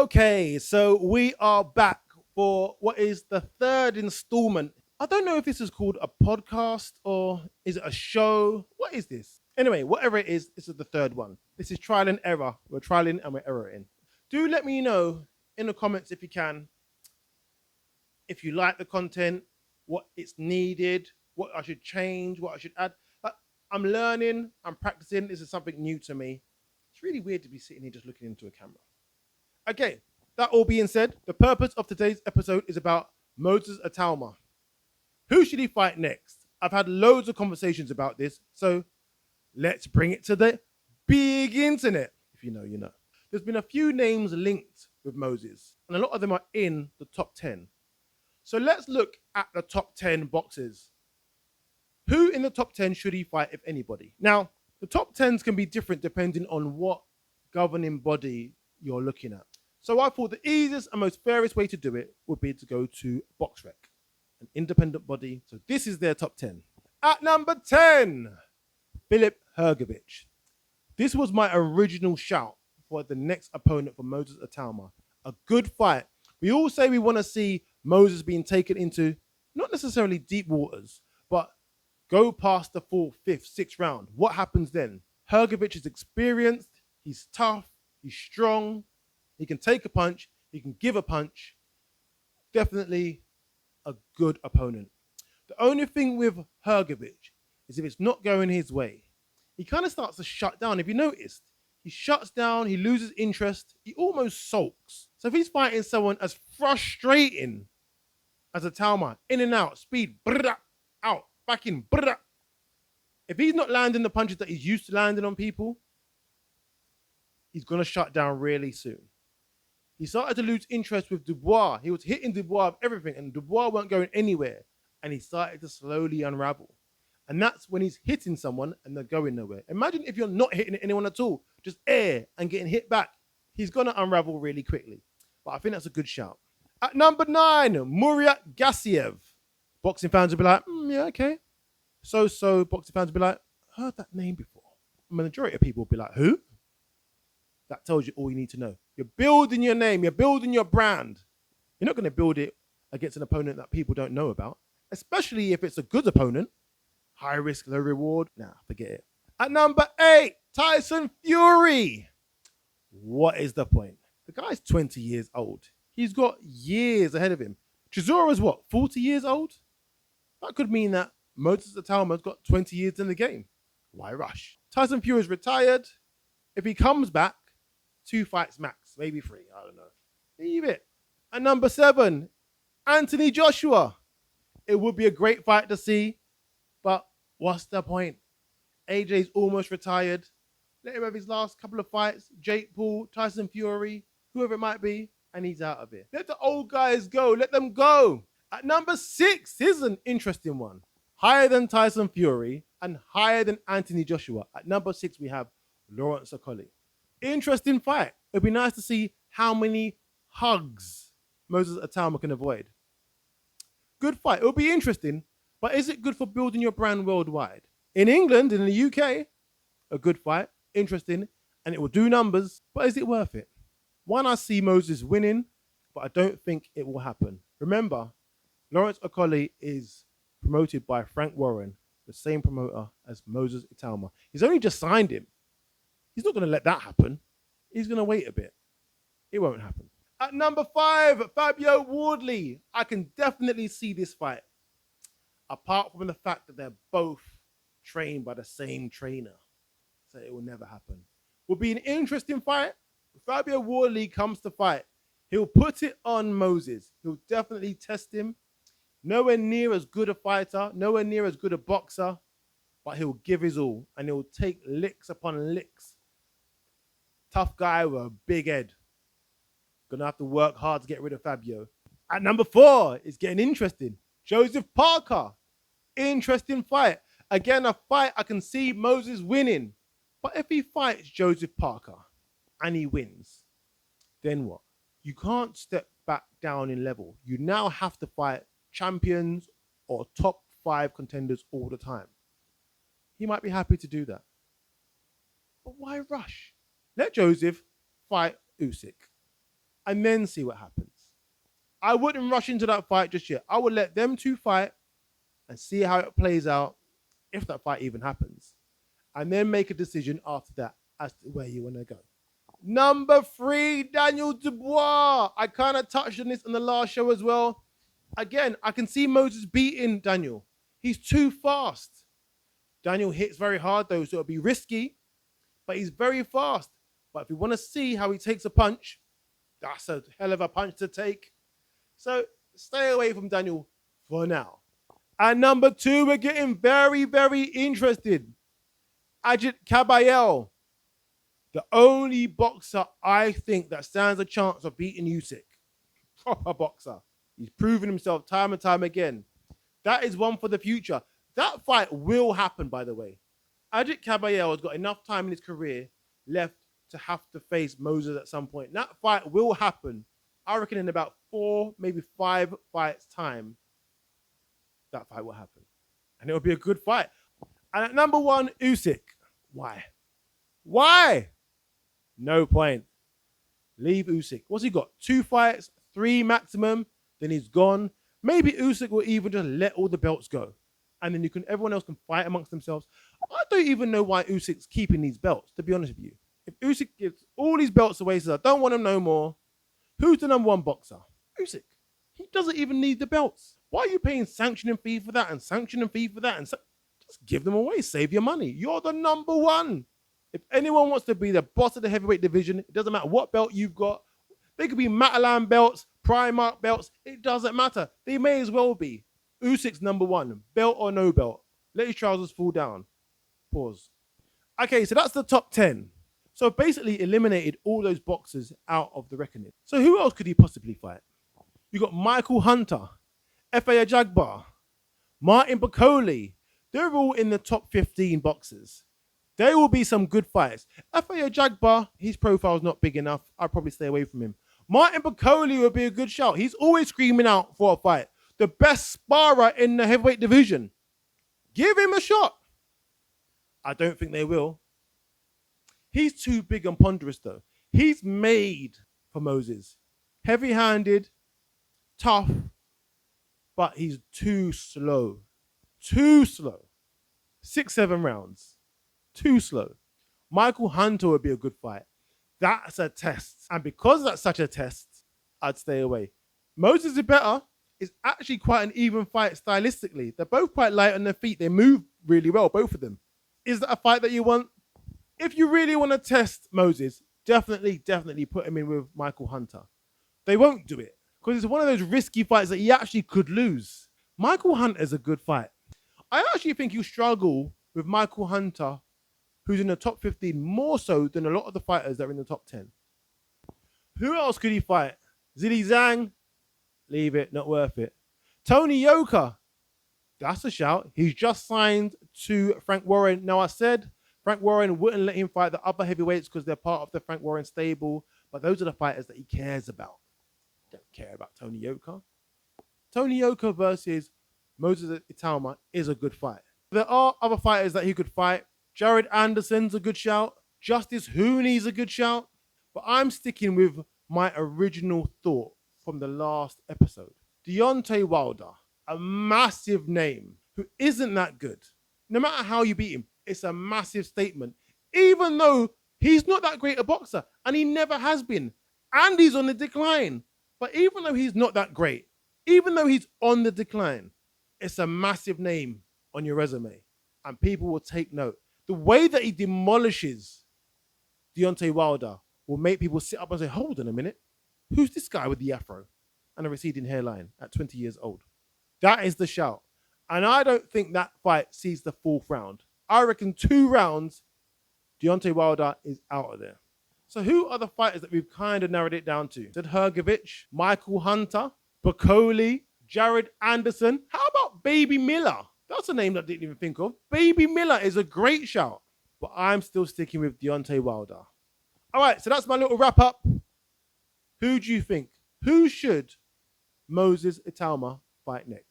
Okay, so we are back for what is the third installment. I don't know if this is called a podcast or is it a show? What is this? Anyway, whatever it is, this is the third one. This is trial and error. We're trialing and we're erroring. Do let me know in the comments if you can, if you like the content, what it's needed, what I should change, what I should add. I'm learning, I'm practicing. This is something new to me. It's really weird to be sitting here just looking into a camera. Okay, that all being said, the purpose of today's episode is about Moses Itauma. Who should he fight next? I've had loads of conversations about this, so let's bring it to the big internet. If you know, you know. There's been a few names linked with Moses, and a lot of them are in the top 10. So let's look at the top 10 boxers. Who in the top 10 should he fight, if anybody? Now, the top 10s can be different depending on what governing body you're looking at. So I thought the easiest and most fairest way to do it would be to go to BoxRec, an independent body. So this is their top 10. At number 10, Filip Hrgović. This was my original shout for the next opponent for Moses Itauma. A good fight. We all say we want to see Moses being taken into not necessarily deep waters, but go past the 4th, 5th, 6th round. What happens then? Hrgović is experienced, he's tough, he's strong, he can take a punch, he can give a punch. Definitely a good opponent. The only thing with Hrgović is if it's not going his way, he kind of starts to shut down. If you noticed, he shuts down, he loses interest, he almost sulks. So if he's fighting someone as frustrating as Itauma, in and out, speed, out, back in, if he's not landing the punches that he's used to landing on people, he's going to shut down really soon. He started to lose interest with Dubois. He was hitting Dubois with everything, and Dubois weren't going anywhere. And he started to slowly unravel. And that's when he's hitting someone and they're going nowhere. Imagine if you're not hitting anyone at all, just air and getting hit back. He's going to unravel really quickly. But I think that's a good shout. At number 9, Murat Gassiev. Boxing fans will be like, yeah, okay. So boxing fans will be like, heard that name before. The majority of people will be like, who? That tells you all you need to know. You're building your name. You're building your brand. You're not going to build it against an opponent that people don't know about, especially if it's a good opponent. High risk, low reward. Nah, forget it. At number 8, Tyson Fury. What is the point? The guy's 20 years old. He's got years ahead of him. Chizora's what, 40 years old? That could mean that Moses Itauma's got 20 years in the game. Why rush? Tyson Fury's retired. If he comes back, 2 fights max, maybe 3. I don't know. Leave it. At number 7, Anthony Joshua. It would be a great fight to see, but what's the point? AJ's almost retired. Let him have his last couple of fights. Jake Paul, Tyson Fury, whoever it might be, and he's out of it. Let the old guys go. Let them go. At number 6, here's an interesting one. Higher than Tyson Fury and higher than Anthony Joshua. At number 6, we have Lawrence Okolie. Interesting fight. It'd be nice to see how many hugs Moses Itauma can avoid. Good fight. It'll be interesting, but is it good for building your brand worldwide? In England, in the UK, a good fight, interesting, and it will do numbers, but is it worth it? One, I see Moses winning, but I don't think it will happen. Remember, Lawrence Okolie is promoted by Frank Warren, the same promoter as Moses Itauma. He's only just signed him. He's not going to let that happen. He's going to wait a bit. It won't happen. At number 5, Fabio Wardley. I can definitely see this fight. Apart from the fact that they're both trained by the same trainer. So it will never happen. Will be an interesting fight. If Fabio Wardley comes to fight, he'll put it on Moses. He'll definitely test him. Nowhere near as good a fighter, nowhere near as good a boxer, but he'll give his all and he'll take licks upon licks. Tough guy with a big head. Gonna have to work hard to get rid of Fabio. At number 4, it's getting interesting. Joseph Parker. Interesting fight. Again, a fight I can see Moses winning. But if he fights Joseph Parker and he wins, then what? You can't step back down in level. You now have to fight champions or top 5 contenders all the time. He might be happy to do that. But why rush? Let Joseph fight Usyk. and then see what happens. I wouldn't rush into that fight just yet. I would let them two fight and see how it plays out, if that fight even happens, and then make a decision after that as to where you want to go. Number 3, Daniel Dubois. I kind of touched on this in the last show as well. Again, I can see Moses beating Daniel. He's too fast. Daniel hits very hard though, so it'll be risky, but he's very fast. But if you want to see how he takes a punch, that's a hell of a punch to take. So stay away from Daniel for now. And number 2, we're getting very, very interested. Ajit Kabayel, the only boxer I think that stands a chance of beating Usyk. Proper boxer. He's proven himself time and time again. That is one for the future. That fight will happen, by the way. Ajit Kabayel has got enough time in his career left to have to face Moses at some point. That fight will happen. I reckon in about 4, maybe 5 fights time, that fight will happen. And it will be a good fight. And at number 1, Usyk. Why? Why? No point. Leave Usyk. What's he got? 2 fights, 3 maximum. Then he's gone. Maybe Usyk will even just let all the belts go. And then everyone else can fight amongst themselves. I don't even know why Usyk's keeping these belts, to be honest with you. If Usyk gives all these belts away, says, I don't want them no more, who's the number 1 boxer? Usyk. He doesn't even need the belts. Why are you paying sanctioning fee for that and sanctioning fee for that? Just give them away. Save your money. You're the number 1. If anyone wants to be the boss of the heavyweight division, it doesn't matter what belt you've got. They could be Matalan belts, Primark belts. It doesn't matter. They may as well be. Usyk's number 1, belt or no belt. Let his trousers fall down. Pause. Okay, so that's the top 10. So basically eliminated all those boxers out of the reckoning. So who else could he possibly fight? You got Michael Hunter, F.A. Ajagba, Martin Bakole. They're all in the top 15 boxers. There will be some good fights. F.A. Ajagba, his profile's not big enough. I'd probably stay away from him. Martin Bakole would be a good shout. He's always screaming out for a fight. The best sparrer in the heavyweight division. Give him a shot. I don't think they will. He's too big and ponderous though. He's made for Moses. Heavy-handed, tough, but he's too slow. Too slow. 6-7 rounds. Too slow. Michael Hunter would be a good fight. That's a test. And because that's such a test, I'd stay away. Moses is better. It's actually quite an even fight stylistically. They're both quite light on their feet. They move really well, both of them. Is that a fight that you want? If you really want to test Moses, definitely put him in with Michael Hunter. They won't do it because it's one of those risky fights that he actually could lose. Michael Hunter is a good fight. I actually think you struggle with Michael Hunter, who's in the top 15, more so than a lot of the fighters that are in the top 10. Who else could he fight? Zhilei Zhang? Leave it, not worth it. Tony Yoka? That's a shout. He's just signed to Frank Warren. Now, I said Frank Warren wouldn't let him fight the other heavyweights because they're part of the Frank Warren stable, but those are the fighters that he cares about. Don't care about Tony Yoka. Tony Yoka versus Moses Itauma is a good fight. There are other fighters that he could fight. Jared Anderson's a good shout. Justice Hooney's a good shout. But I'm sticking with my original thought from the last episode. Deontay Wilder, a massive name who isn't that good. No matter how you beat him, it's a massive statement. Even though he's not that great a boxer, and he never has been, and he's on the decline. But even though he's not that great, even though he's on the decline, it's a massive name on your resume, and people will take note. The way that he demolishes Deontay Wilder will make people sit up and say, hold on a minute, who's this guy with the afro and a receding hairline at 20 years old? That is the shout. And I don't think that fight sees the 4th round. I reckon 2 rounds, Deontay Wilder is out of there. So who are the fighters that we've kind of narrowed it down to? Said Hrgovic, Michael Hunter, Bakole, Jared Anderson. How about Baby Miller? That's a name that I didn't even think of. Baby Miller is a great shout. But I'm still sticking with Deontay Wilder. All right, so that's my little wrap up. Who do you think? Who should Moses Itauma fight next?